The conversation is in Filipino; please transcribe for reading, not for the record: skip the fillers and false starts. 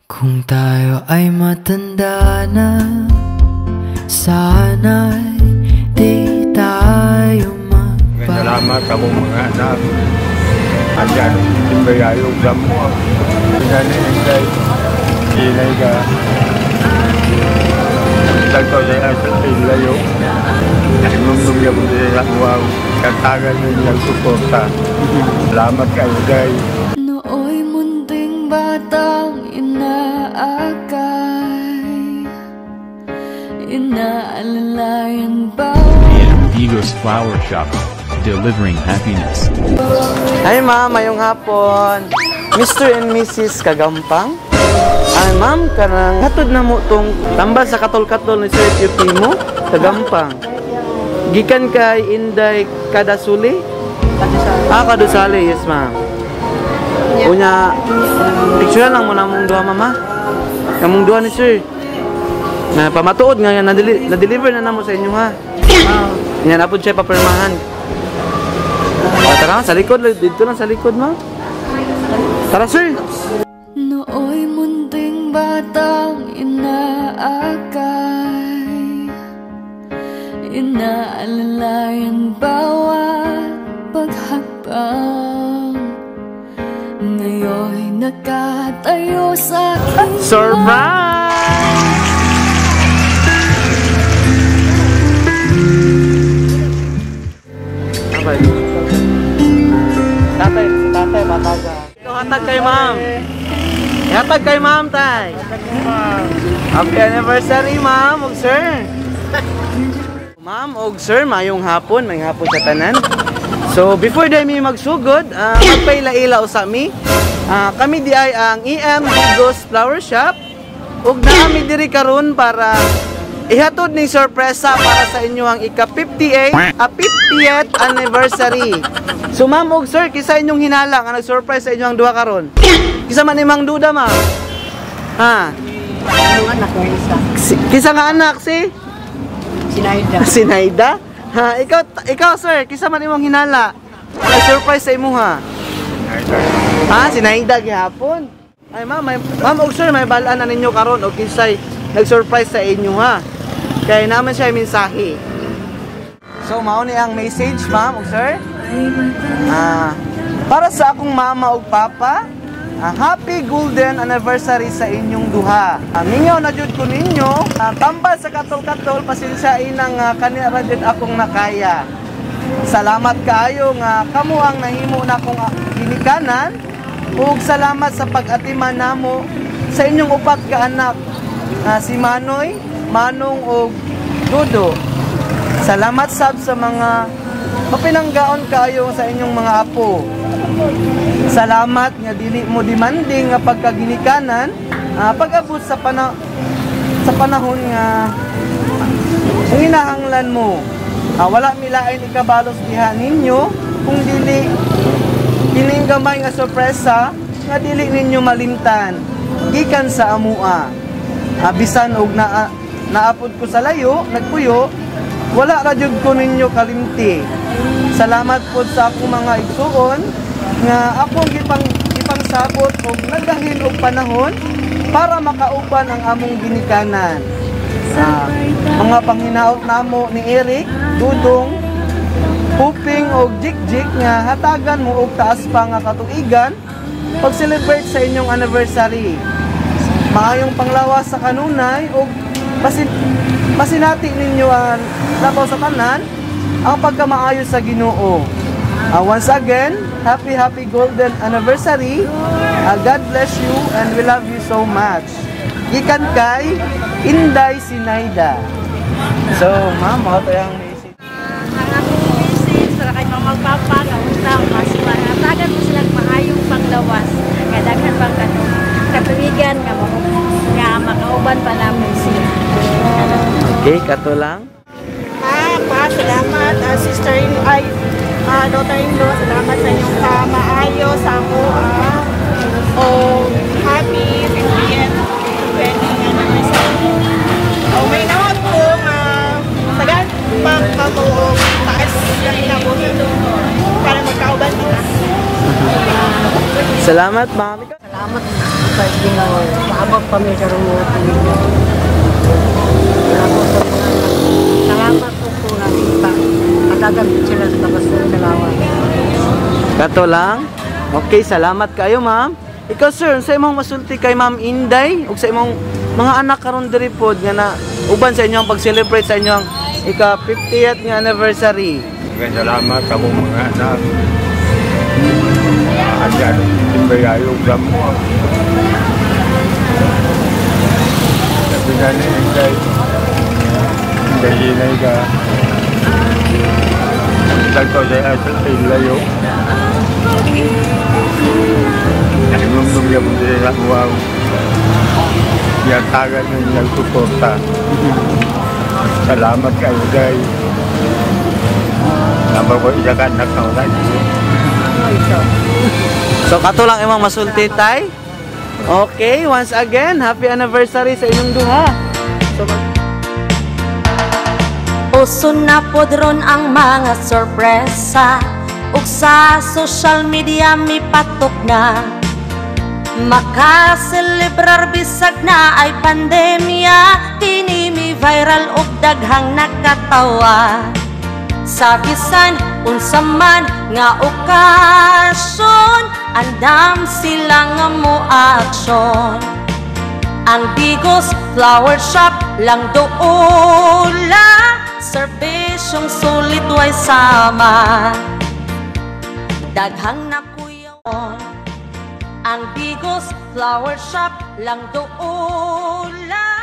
Kung tayo ay matanda na, sana'y di tayo magbago. Salamat ako mga anak. At yan, timbayayong damo. Pinaningay, ilay ka. Tagto sa ilayo. Imumdum yung mga wow. Katagan nilang suporta. Salamat kayo, guys. Nooy munting batang inaakay, inaalalayan ba? Vigos Flower Shop, delivering happiness. Hi ma'am, mayong hapon. Mr. and Mrs. Kagampang. Ay ma'am, karang hatod na mo tong tambal sa katol-katol ni Sir QP mo, Kagampang. Gikan kay Inday Kadasuli? Kadusali, yes ma'am. Unya, picture lang mo na mong duha mama. Kamong duha ni Sir. Na pamatuod nga na-deliver na namo sa inyo ha. Yan na po siya papirmahan. Tara, sa likod. Dito lang sa likod, ma. Tara, sir. Nooy munting batang inaakay, inaalalayan bawat paghakbang. Ngayon'y nakatayo sa akin. Surprise! Tatay, bataga. Hatag kay ma'am. Hatag kay ma'am, tay. Happy anniversary, ma'am, og sir. Ma'am, og sir, mayong hapon sa tanan. So, before mi magsugod, magpaila-ila usa mi. Kami di ay ang EM Vigos Flower Shop. Ug naami diri karon para ihatod ning sorpresa para sa inyo ang ika-50th anniversary. So ma'am og sir, kisa inyong hinala nga nag-surprise sa inyo ang duha karon? Kisa man imong duda ma'am? Ha? Ang anak ko isa. Kisa nga anak si? Sinaida. Sinaida? Ha, ikaw sir, kisa man imong hinala? Nag-surprise sa imo ha? Ha, Sinaida gihapon. Ay ma'am og sir, may balaan na ninyo karon og kisay nag-surprise sa inyo ha. Kaya naman siya mensahe. So mao ni ang message ma'am og sir. Para sa akong mama ug papa, happy golden anniversary sa inyong duha. Mingaw na jud ko ninyo, tambal sa katol-katol pasensyain ang kanira jud akong nakaya. Salamat kaayo nga kamo ang nahimo na akong ginikanan ug salamat sa pag-atiman namo sa inyong upat ka anak, si Manoy, Manong ug Dudo. Salamat sab sa mga mapinanggaon kayo sa inyong mga apo. Salamat nga dili mo demanding nga pagkaginikanan, pag-abot sa panahon nga hinahanglan mo. Wala milain ikabalos diha ninyo kung dili kining gamay nga sorpresa nga dili ninyo malimtan gikan sa amua. Bisan og naapod ko sa layo, nagpuyo, wala ra jud ko ninyo kalimti. Salamat po sa akong mga igsuon nga akong ipangsabot og nagdahil og panahon para makauban ang among ginikanan. Mga panghinaot namo ni Eric, Dudong, Puping og Jik-Jik nga hatagan mo og taas pa nga katuigan pag-celebrate sa inyong anniversary. Maayong panglawas sa kanunay og masinati ninyo ang labaw sa tanan ang pagkamaayo sa Ginoo. Once again, happy golden anniversary. God bless you and we love you so much. Gikan kay Inday Sinaida. So, ma'am, mga tayong message. Ang akong message para kay mama papa nga unang tagan mo silang maayong panglawas. Kadaghan pang katuigan nga makauban pa namin sila. Okay, kato lang. Salamat, sister-in-law, daughter-in-law, salamat sa inyong maayo sa ako. Happy 50th wedding anniversary. May nawag po, tagaan pagkatuong taas lang na po para magkauban kita. Salamat, ma'am. Salamat sa Ginoo. abot pa may karong salamat po po nakita. Kadagan po sila sa kabasol sa lawan. Kato lang. Okay, salamat kayo, ma'am. Ikaw, sir, sa imong masulti kay Ma'am Inday ug sa imong mga anak karon diri pod nga na uban sa inyong pag-celebrate sa inyong ika-50th nga anniversary. Salamat sa akong mga anak. Ayan, timbayayog lang mo. Sabi nga ni Inday, hinay ka. Tagto sa ilayo. Nagmumdum ka mong sila wow. Yatagan na yung nagsuporta. Salamat kayo guys. Number ko isa ka anak na ulan. So kato lang imong masulti tay. Okay, once again, happy anniversary sa inyong duha. So uso na podron ang mga sorpresa ug sa social media mi patok na makaselebrar bisag na ay pandemya kini mi viral ug daghang nakatawa sa bisan unsa man nga okasyon andam sila nga moaksyon ang Bigos Flower Shop lang doola serbisyong sulit way sama daghang nakuyaw ang Bigos Flower Shop lang doola